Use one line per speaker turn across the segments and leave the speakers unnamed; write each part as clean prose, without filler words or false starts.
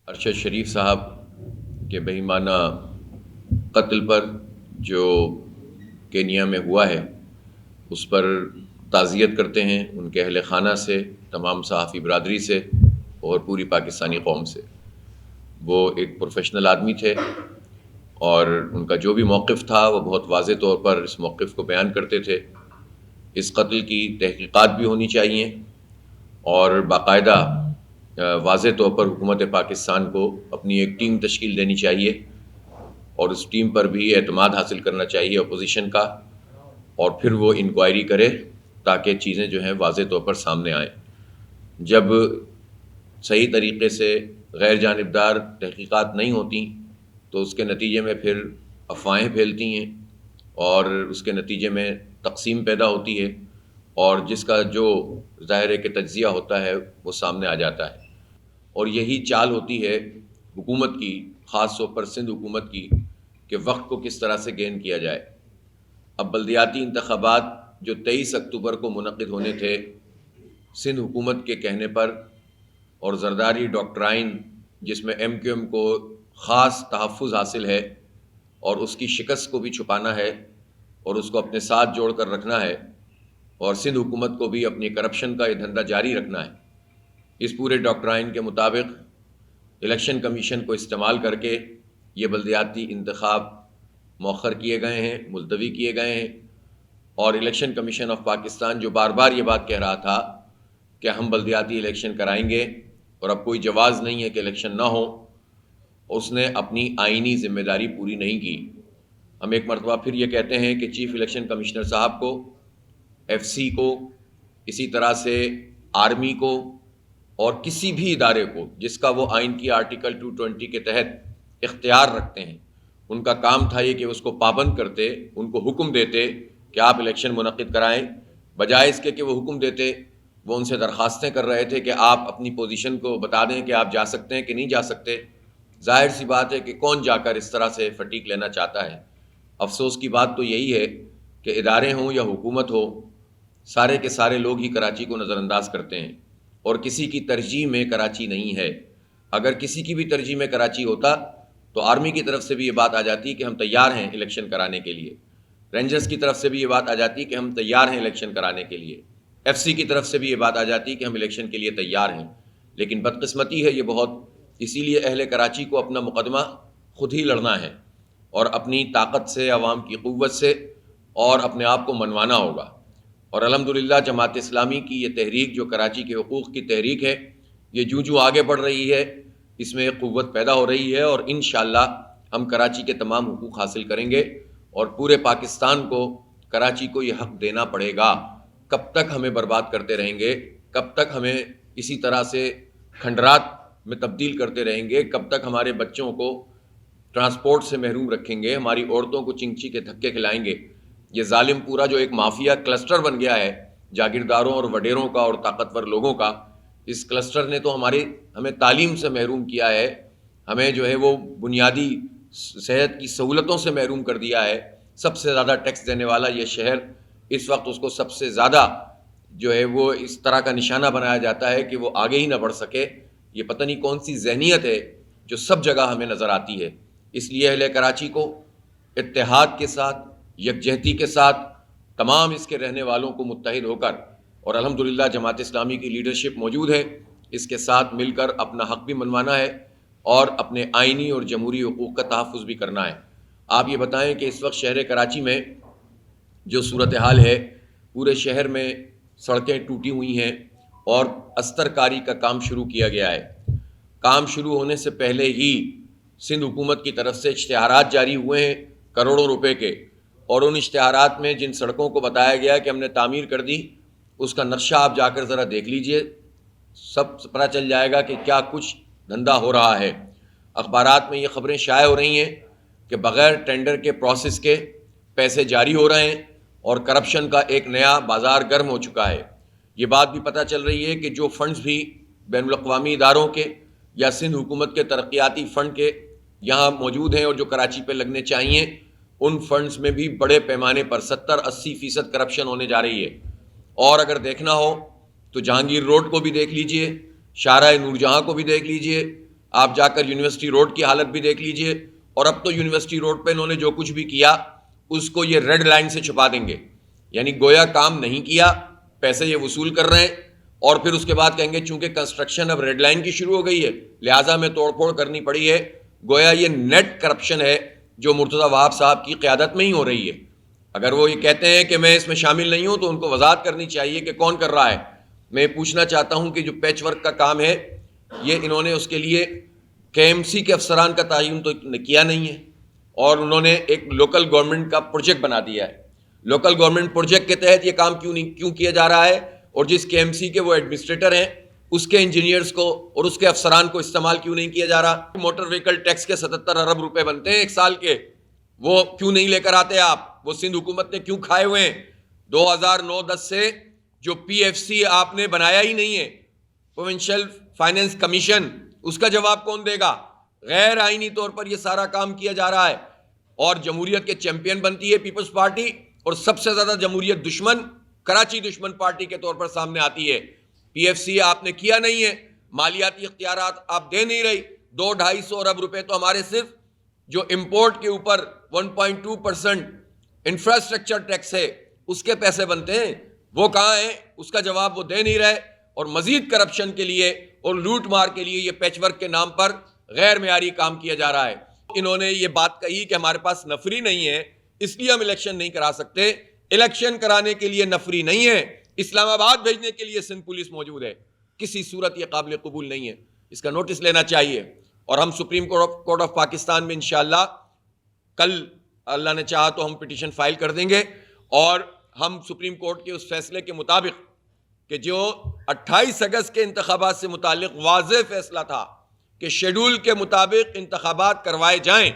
ارشد شریف صاحب کے بہیمانہ قتل پر جو کینیا میں ہوا ہے اس پر تعزیت کرتے ہیں ان کے اہل خانہ سے، تمام صحافی برادری سے اور پوری پاکستانی قوم سے۔ وہ ایک پروفیشنل آدمی تھے اور ان کا جو بھی موقف تھا وہ بہت واضح طور پر اس موقف کو بیان کرتے تھے۔ اس قتل کی تحقیقات بھی ہونی چاہیے اور باقاعدہ واضح طور پر حکومت پاکستان کو اپنی ایک ٹیم تشکیل دینی چاہیے اور اس ٹیم پر بھی اعتماد حاصل کرنا چاہیے اپوزیشن کا، اور پھر وہ انکوائری کرے تاکہ چیزیں جو ہیں واضح طور پر سامنے آئیں۔ جب صحیح طریقے سے غیر جانبدار تحقیقات نہیں ہوتی تو اس کے نتیجے میں پھر افواہیں پھیلتی ہیں اور اس کے نتیجے میں تقسیم پیدا ہوتی ہے، اور جس کا جو ظاہر ہے کہ تجزیہ ہوتا ہے وہ سامنے آ جاتا ہے۔ اور یہی چال ہوتی ہے حکومت کی، خاص طور پر سندھ حکومت کی، کہ وقت کو کس طرح سے گین کیا جائے۔ اب بلدیاتی انتخابات جو 23 اکتوبر کو منعقد ہونے تھے، سندھ حکومت کے کہنے پر اور زرداری ڈاکٹرائن جس میں ایم کیو ایم کو خاص تحفظ حاصل ہے اور اس کی شکست کو بھی چھپانا ہے اور اس کو اپنے ساتھ جوڑ کر رکھنا ہے، اور سندھ حکومت کو بھی اپنی کرپشن کا یہ دھندا جاری رکھنا ہے۔ اس پورے ڈاکٹرائن کے مطابق الیکشن کمیشن کو استعمال کر کے یہ بلدیاتی انتخاب مؤخر کیے گئے ہیں، ملتوی کیے گئے ہیں، اور الیکشن کمیشن آف پاکستان جو بار بار یہ بات کہہ رہا تھا کہ ہم بلدیاتی الیکشن کرائیں گے اور اب کوئی جواز نہیں ہے کہ الیکشن نہ ہو، اس نے اپنی آئینی ذمہ داری پوری نہیں کی۔ ہم ایک مرتبہ پھر یہ کہتے ہیں کہ چیف الیکشن کمشنر صاحب کو، ایف سی کو، اسی طرح سے آرمی کو اور کسی بھی ادارے کو جس کا وہ آئین کی آرٹیکل 220 کے تحت اختیار رکھتے ہیں، ان کا کام تھا یہ کہ اس کو پابند کرتے، ان کو حکم دیتے کہ آپ الیکشن منعقد کرائیں، بجائے اس کے کہ وہ حکم دیتے وہ ان سے درخواستیں کر رہے تھے کہ آپ اپنی پوزیشن کو بتا دیں کہ آپ جا سکتے ہیں کہ نہیں جا سکتے۔ ظاہر سی بات ہے کہ کون جا کر اس طرح سے فٹیک لینا چاہتا ہے۔ افسوس کی بات تو یہی ہے کہ ادارے ہوں یا حکومت ہو، سارے کے سارے لوگ ہی کراچی کو نظر انداز کرتے ہیں اور کسی کی ترجیح میں کراچی نہیں ہے۔ اگر کسی کی بھی ترجیح میں کراچی ہوتا تو آرمی کی طرف سے بھی یہ بات آ جاتی کہ ہم تیار ہیں الیکشن کرانے کے لیے، رینجرز کی طرف سے بھی یہ بات آ جاتی کہ ہم تیار ہیں الیکشن کرانے کے لیے، ایف سی کی طرف سے بھی یہ بات آ جاتی کہ ہم الیکشن کے لیے تیار ہیں۔ لیکن بدقسمتی ہے یہ بہت، اسی لیے اہل کراچی کو اپنا مقدمہ خود ہی لڑنا ہے اور اپنی طاقت سے، عوام کی قوت سے، اور اپنے آپ کو منوانا ہوگا۔ اور الحمدللہ جماعت اسلامی کی یہ تحریک جو کراچی کے حقوق کی تحریک ہے، یہ جو آگے بڑھ رہی ہے اس میں ایک قوت پیدا ہو رہی ہے، اور انشاءاللہ ہم کراچی کے تمام حقوق حاصل کریں گے اور پورے پاکستان کو، کراچی کو یہ حق دینا پڑے گا۔ کب تک ہمیں برباد کرتے رہیں گے، کب تک ہمیں اسی طرح سے کھنڈرات میں تبدیل کرتے رہیں گے، کب تک ہمارے بچوں کو ٹرانسپورٹ سے محروم رکھیں گے، ہماری عورتوں کو چنگچی کے دھکے کھلائیں گے۔ یہ ظالم پورا جو ایک مافیا کلسٹر بن گیا ہے جاگیرداروں اور وڈیروں کا اور طاقتور لوگوں کا، اس کلسٹر نے تو ہمیں تعلیم سے محروم کیا ہے، ہمیں جو ہے وہ بنیادی صحت کی سہولتوں سے محروم کر دیا ہے۔ سب سے زیادہ ٹیکس دینے والا یہ شہر اس وقت اس کو سب سے زیادہ جو ہے وہ اس طرح کا نشانہ بنایا جاتا ہے کہ وہ آگے ہی نہ بڑھ سکے۔ یہ پتہ نہیں کون سی ذہنیت ہے جو سب جگہ ہمیں نظر آتی ہے۔ اس لیے اہل کراچی کو اتحاد کے ساتھ، یکجہتی کے ساتھ، تمام اس کے رہنے والوں کو متحد ہو کر، اور الحمدللہ جماعت اسلامی کی لیڈرشپ موجود ہے، اس کے ساتھ مل کر اپنا حق بھی منوانا ہے اور اپنے آئینی اور جمہوری حقوق کا تحفظ بھی کرنا ہے۔ آپ یہ بتائیں کہ اس وقت شہر کراچی میں جو صورتحال ہے، پورے شہر میں سڑکیں ٹوٹی ہوئی ہیں اور استر کاری کا کام شروع کیا گیا ہے۔ کام شروع ہونے سے پہلے ہی سندھ حکومت کی طرف سے اشتہارات جاری ہوئے ہیں کروڑوں روپے کے، اور ان اشتہارات میں جن سڑکوں کو بتایا گیا کہ ہم نے تعمیر کر دی، اس کا نقشہ آپ جا کر ذرا دیکھ لیجئے، سب پتہ چل جائے گا کہ کیا کچھ دھندا ہو رہا ہے۔ اخبارات میں یہ خبریں شائع ہو رہی ہیں کہ بغیر ٹینڈر کے پروسیس کے پیسے جاری ہو رہے ہیں اور کرپشن کا ایک نیا بازار گرم ہو چکا ہے۔ یہ بات بھی پتہ چل رہی ہے کہ جو فنڈز بھی بین الاقوامی اداروں کے یا سندھ حکومت کے ترقیاتی فنڈ کے یہاں موجود ہیں اور جو کراچی پہ لگنے چاہیے، ان فنڈز میں بھی بڑے پیمانے پر 70-80% کرپشن ہونے جا رہی ہے۔ اور اگر دیکھنا ہو تو جہانگیر روڈ کو بھی دیکھ لیجئے، شاہراہ نور جہاں کو بھی دیکھ لیجئے، آپ جا کر یونیورسٹی روڈ کی حالت بھی دیکھ لیجئے، اور اب تو یونیورسٹی روڈ پہ انہوں نے جو کچھ بھی کیا اس کو یہ ریڈ لائن سے چھپا دیں گے، یعنی گویا کام نہیں کیا، پیسے یہ وصول کر رہے ہیں، اور پھر اس کے بعد کہیں گے چونکہ کنسٹرکشن اب ریڈ لائن کی شروع ہو گئی ہے لہٰذا میں توڑ پھوڑ کرنی پڑی ہے۔ گویا یہ نیٹ کرپشن ہے جو مرتضیٰ وہاب صاحب کی قیادت میں ہی ہو رہی ہے۔ اگر وہ یہ کہتے ہیں کہ میں اس میں شامل نہیں ہوں تو ان کو وضاحت کرنی چاہیے کہ کون کر رہا ہے۔ میں یہ پوچھنا چاہتا ہوں کہ جو پیچ ورک کا کام ہے یہ انہوں نے اس کے لیے کے ایم سی کے افسران کا تعین تو کیا نہیں ہے، اور انہوں نے ایک لوکل گورنمنٹ کا پروجیکٹ بنا دیا ہے۔ لوکل گورنمنٹ پروجیکٹ کے تحت یہ کام کیوں کیا جا رہا ہے، اور جس کے ایم سی کے وہ ایڈمنسٹریٹر ہیں اس کے انجینئرز کو اور اس کے افسران کو استعمال کیوں نہیں کیا جا رہا؟ موٹر وہیکل ٹیکس کے 77 ارب روپے بنتے ہیں ایک سال کے، وہ کیوں نہیں لے کر آتے آپ؟ وہ سندھ حکومت نے کیوں کھائے ہوئے ہیں؟ 2009-10 سے جو پی ایف سی آپ نے بنایا ہی نہیں ہے، پروونشل فائنینس کمیشن، اس کا جواب کون دے گا؟ غیر آئینی طور پر یہ سارا کام کیا جا رہا ہے، اور جمہوریت کے چیمپئن بنتی ہے پیپلز پارٹی، اور سب سے زیادہ جمہوریت دشمن، کراچی دشمن پارٹی کے طور پر سامنے آتی ہے۔ پی ایف سی آپ نے کیا نہیں ہے، مالیاتی اختیارات آپ دے نہیں رہی، 200-250 ارب روپے تو ہمارے صرف جو امپورٹ کے اوپر 1.2% انفراسٹرکچر ٹیکس ہے اس کے پیسے بنتے ہیں، وہ کہاں ہیں؟ اس کا جواب وہ دے نہیں رہے، اور مزید کرپشن کے لیے اور لوٹ مار کے لیے یہ پیچ ورک کے نام پر غیر معیاری کام کیا جا رہا ہے۔ انہوں نے یہ بات کہی کہ ہمارے پاس نفری نہیں ہے اس لیے ہم الیکشن نہیں کرا سکتے۔ الیکشن کرانے کے لیے نفری نہیں ہے، اسلام آباد بھیجنے کے لیے سندھ پولیس موجود ہے، کسی صورت یہ قابل قبول نہیں ہے، اس کا نوٹس لینا چاہیے۔ اور ہم سپریم کورٹ آف پاکستان میں انشاءاللہ کل اللہ نے چاہا تو ہم پٹیشن فائل کر دیں گے، اور ہم سپریم کورٹ کے اس فیصلے کے مطابق کہ جو 28 اگست کے انتخابات سے متعلق واضح فیصلہ تھا کہ شیڈول کے مطابق انتخابات کروائے جائیں،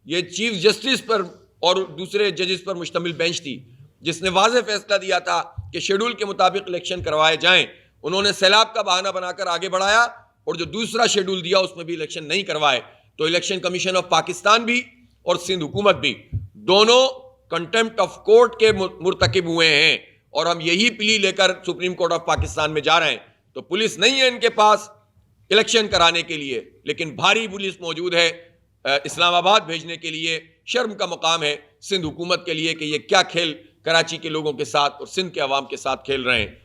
یہ چیف جسٹس پر اور دوسرے ججز پر مشتمل بینچ تھی جس نے واضح فیصلہ دیا تھا کہ شیڈول کے مطابق الیکشن کروائے جائیں، انہوں نے سیلاب کا بہانہ بنا کر آگے بڑھایا، اور جو دوسرا شیڈول دیا اس میں بھی الیکشن نہیں کروائے۔ تو الیکشن کمیشن آف پاکستان بھی اور سندھ حکومت بھی دونوں کنٹمپٹ آف کورٹ کے مرتکب ہوئے ہیں، اور ہم یہی پلی لے کر سپریم کورٹ آف پاکستان میں جا رہے ہیں۔ تو پولیس نہیں ہے ان کے پاس الیکشن کرانے کے لیے، لیکن بھاری پولیس موجود ہے اسلام آباد بھیجنے کے لیے۔ شرم کا مقام ہے سندھ حکومت کے لیے کہ یہ کیا کھیل کراچی کے لوگوں کے ساتھ اور سندھ کے عوام کے ساتھ کھیل رہے ہیں۔